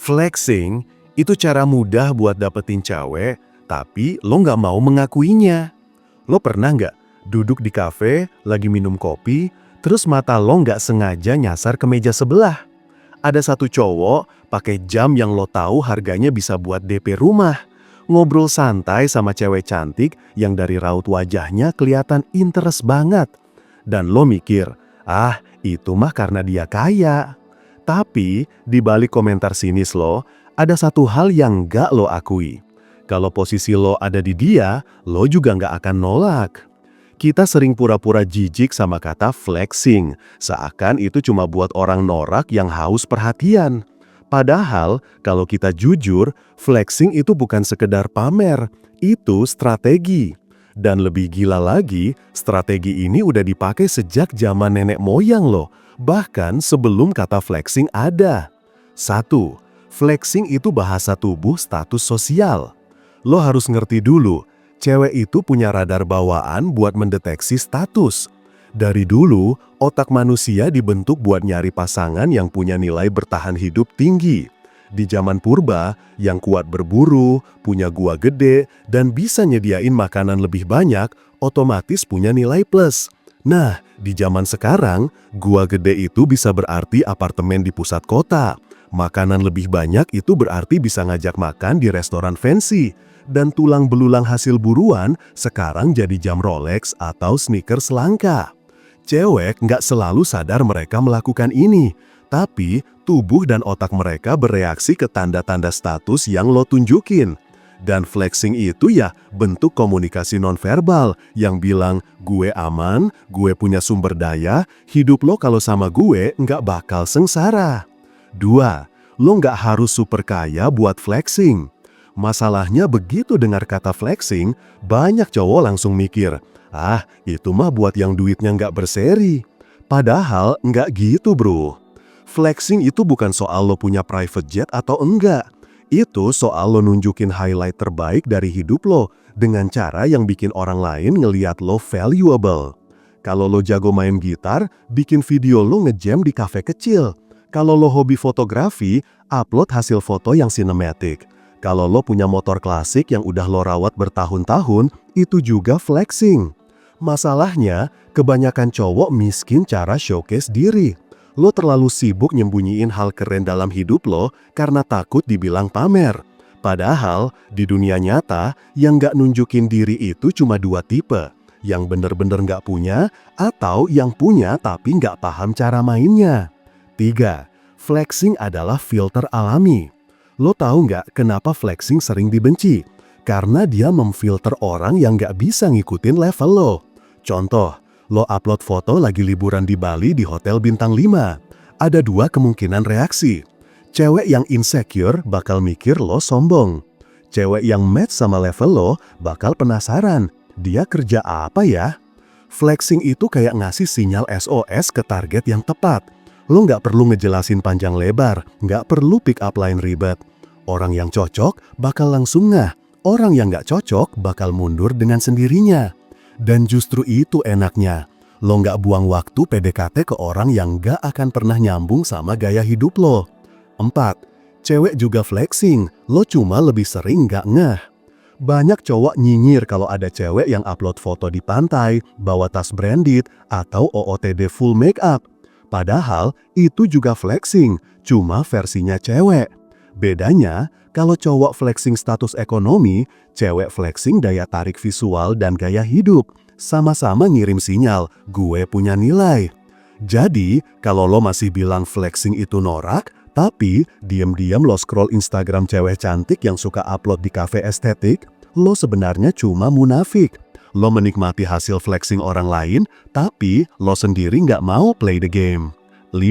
Flexing itu cara mudah buat dapetin cewek, tapi lo nggak mau mengakuinya. Lo pernah nggak duduk di kafe, lagi minum kopi, terus mata lo nggak sengaja nyasar ke meja sebelah? Ada satu cowok pakai jam yang lo tahu harganya bisa buat DP rumah. Ngobrol santai sama cewek cantik yang dari raut wajahnya kelihatan interest banget. Dan lo mikir, ah itu mah karena dia kaya. Tapi di balik komentar sinis lo, ada satu hal yang nggak lo akui. Kalau posisi lo ada di dia, lo juga nggak akan nolak. Kita sering pura-pura jijik sama kata flexing, seakan itu cuma buat orang norak yang haus perhatian. Padahal, kalau kita jujur, flexing itu bukan sekedar pamer, itu strategi. Dan lebih gila lagi, strategi ini udah dipakai sejak zaman nenek moyang loh, bahkan sebelum kata flexing ada. 1. Flexing itu bahasa tubuh status sosial. Lo harus ngerti dulu, cewek itu punya radar bawaan buat mendeteksi status. Dari dulu, otak manusia dibentuk buat nyari pasangan yang punya nilai bertahan hidup tinggi. Di zaman purba, yang kuat berburu, punya gua gede, dan bisa nyediain makanan lebih banyak, otomatis punya nilai plus. Nah, di zaman sekarang, gua gede itu bisa berarti apartemen di pusat kota. Makanan lebih banyak itu berarti bisa ngajak makan di restoran fancy. Dan tulang belulang hasil buruan sekarang jadi jam Rolex atau sneakers langka. Cewek nggak selalu sadar mereka melakukan ini, tapi tubuh dan otak mereka bereaksi ke tanda-tanda status yang lo tunjukin. Dan flexing itu ya bentuk komunikasi nonverbal yang bilang, gue aman, gue punya sumber daya, hidup lo kalau sama gue nggak bakal sengsara. 2. Lo nggak harus super kaya buat flexing. Masalahnya begitu dengar kata flexing, banyak cowok langsung mikir, ah itu mah buat yang duitnya nggak berseri. Padahal nggak gitu bro. Flexing itu bukan soal lo punya private jet atau enggak. Itu soal lo nunjukin highlight terbaik dari hidup lo dengan cara yang bikin orang lain ngeliat lo valuable. Kalau lo jago main gitar, bikin video lo ngejam di kafe kecil. Kalau lo hobi fotografi, upload hasil foto yang sinematik. Kalau lo punya motor klasik yang udah lo rawat bertahun-tahun, itu juga flexing. Masalahnya, kebanyakan cowok miskin cara showcase diri. Lo terlalu sibuk nyembunyiin hal keren dalam hidup lo karena takut dibilang pamer. Padahal, di dunia nyata, yang nggak nunjukin diri itu cuma 2 tipe. Yang bener-bener nggak punya, atau yang punya tapi nggak paham cara mainnya. 3. Flexing adalah filter alami. Lo tahu nggak kenapa flexing sering dibenci? Karena dia memfilter orang yang nggak bisa ngikutin level lo. Contoh, lo upload foto lagi liburan di Bali di hotel bintang 5. Ada 2 kemungkinan reaksi. Cewek yang insecure bakal mikir lo sombong. Cewek yang match sama level lo bakal penasaran, dia kerja apa ya? Flexing itu kayak ngasih sinyal SOS ke target yang tepat. Lo nggak perlu ngejelasin panjang lebar, nggak perlu pick up line ribet. Orang yang cocok bakal langsung ngeh, orang yang nggak cocok bakal mundur dengan sendirinya. Dan justru itu enaknya, lo nggak buang waktu PDKT ke orang yang nggak akan pernah nyambung sama gaya hidup lo. 4. Cewek juga flexing, lo cuma lebih sering nggak ngeh. Banyak cowok nyinyir kalau ada cewek yang upload foto di pantai, bawa tas branded, atau OOTD full makeup. Padahal itu juga flexing, cuma versinya cewek. Bedanya, kalau cowok flexing status ekonomi, cewek flexing daya tarik visual dan gaya hidup. Sama-sama ngirim sinyal, gue punya nilai. Jadi, kalau lo masih bilang flexing itu norak, tapi diam-diam lo scroll Instagram cewek cantik yang suka upload di kafe estetik, lo sebenarnya cuma munafik. Lo menikmati hasil flexing orang lain, tapi lo sendiri nggak mau play the game. 5.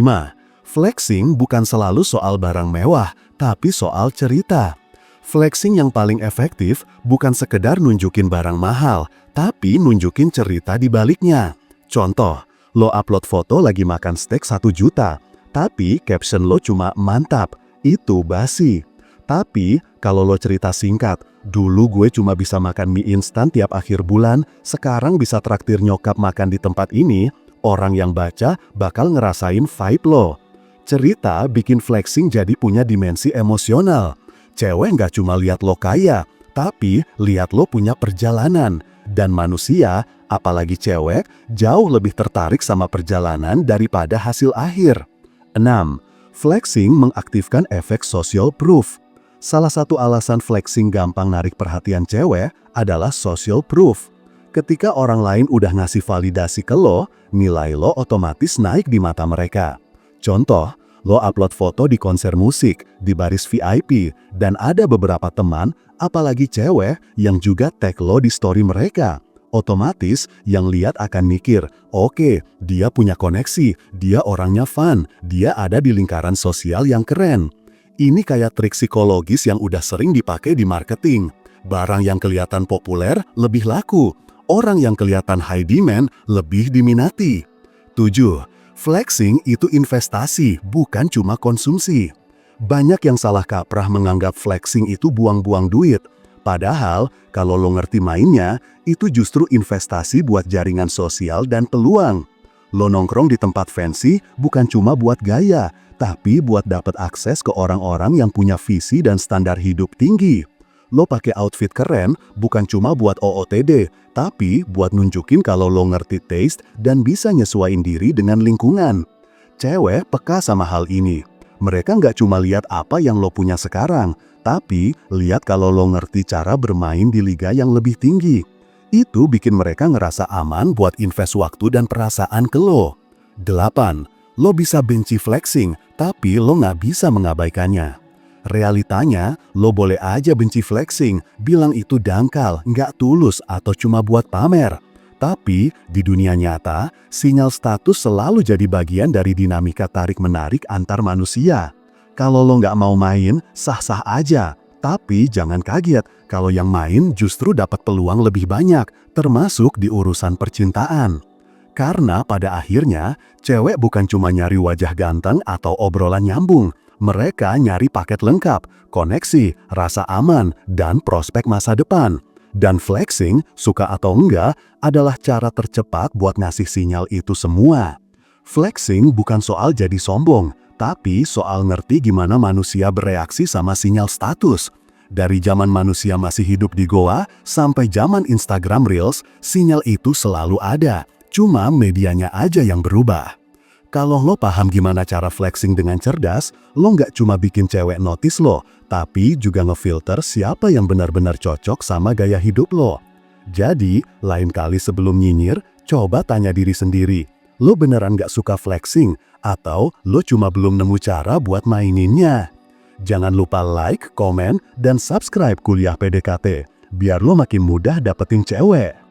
Flexing bukan selalu soal barang mewah, tapi soal cerita. Flexing yang paling efektif bukan sekedar nunjukin barang mahal, tapi nunjukin cerita di baliknya. Contoh, lo upload foto lagi makan steak 1 juta, tapi caption lo cuma mantap, itu basi. Tapi kalau lo cerita singkat, dulu gue cuma bisa makan mie instan tiap akhir bulan, sekarang bisa traktir nyokap makan di tempat ini, orang yang baca bakal ngerasain vibe lo. Cerita bikin flexing jadi punya dimensi emosional. Cewek nggak cuma lihat lo kaya, tapi lihat lo punya perjalanan. Dan manusia, apalagi cewek, jauh lebih tertarik sama perjalanan daripada hasil akhir. 6. Flexing mengaktifkan efek social proof. Salah satu alasan flexing gampang narik perhatian cewek adalah social proof. Ketika orang lain udah ngasih validasi ke lo, nilai lo otomatis naik di mata mereka. Contoh, lo upload foto di konser musik, di baris VIP, dan ada beberapa teman, apalagi cewek, yang juga tag lo di story mereka. Otomatis, yang lihat akan mikir, oke, dia punya koneksi, dia orangnya fun, dia ada di lingkaran sosial yang keren. Ini kayak trik psikologis yang udah sering dipakai di marketing. Barang yang kelihatan populer lebih laku, orang yang kelihatan high demand lebih diminati. 7. Flexing itu investasi, bukan cuma konsumsi. Banyak yang salah kaprah menganggap flexing itu buang-buang duit. Padahal, kalau lo ngerti mainnya, itu justru investasi buat jaringan sosial dan peluang. Lo nongkrong di tempat fancy bukan cuma buat gaya, tapi buat dapat akses ke orang-orang yang punya visi dan standar hidup tinggi. Lo pakai outfit keren bukan cuma buat OOTD, tapi buat nunjukin kalau lo ngerti taste dan bisa nyesuaiin diri dengan lingkungan. Cewek peka sama hal ini. Mereka nggak cuma lihat apa yang lo punya sekarang, tapi lihat kalau lo ngerti cara bermain di liga yang lebih tinggi. Itu bikin mereka ngerasa aman buat invest waktu dan perasaan ke lo. 8. Lo bisa benci flexing, tapi lo nggak bisa mengabaikannya. Realitanya, lo boleh aja benci flexing, bilang itu dangkal, nggak tulus, atau cuma buat pamer. Tapi, di dunia nyata, sinyal status selalu jadi bagian dari dinamika tarik-menarik antar manusia. Kalau lo nggak mau main, sah-sah aja. Tapi jangan kaget kalau yang main justru dapat peluang lebih banyak, termasuk di urusan percintaan. Karena pada akhirnya, cewek bukan cuma nyari wajah ganteng atau obrolan nyambung. Mereka nyari paket lengkap, koneksi, rasa aman, dan prospek masa depan. Dan flexing, suka atau enggak, adalah cara tercepat buat ngasih sinyal itu semua. Flexing bukan soal jadi sombong, tapi soal ngerti gimana manusia bereaksi sama sinyal status. Dari zaman manusia masih hidup di goa, sampai zaman Instagram Reels, sinyal itu selalu ada. Cuma medianya aja yang berubah. Kalau lo paham gimana cara flexing dengan cerdas, lo nggak cuma bikin cewek notice lo, tapi juga ngefilter siapa yang benar-benar cocok sama gaya hidup lo. Jadi, lain kali sebelum nyinyir, coba tanya diri sendiri, lo beneran nggak suka flexing, atau lo cuma belum nemu cara buat maininnya? Jangan lupa like, komen, dan subscribe Kuliah PDKT, biar lo makin mudah dapetin cewek.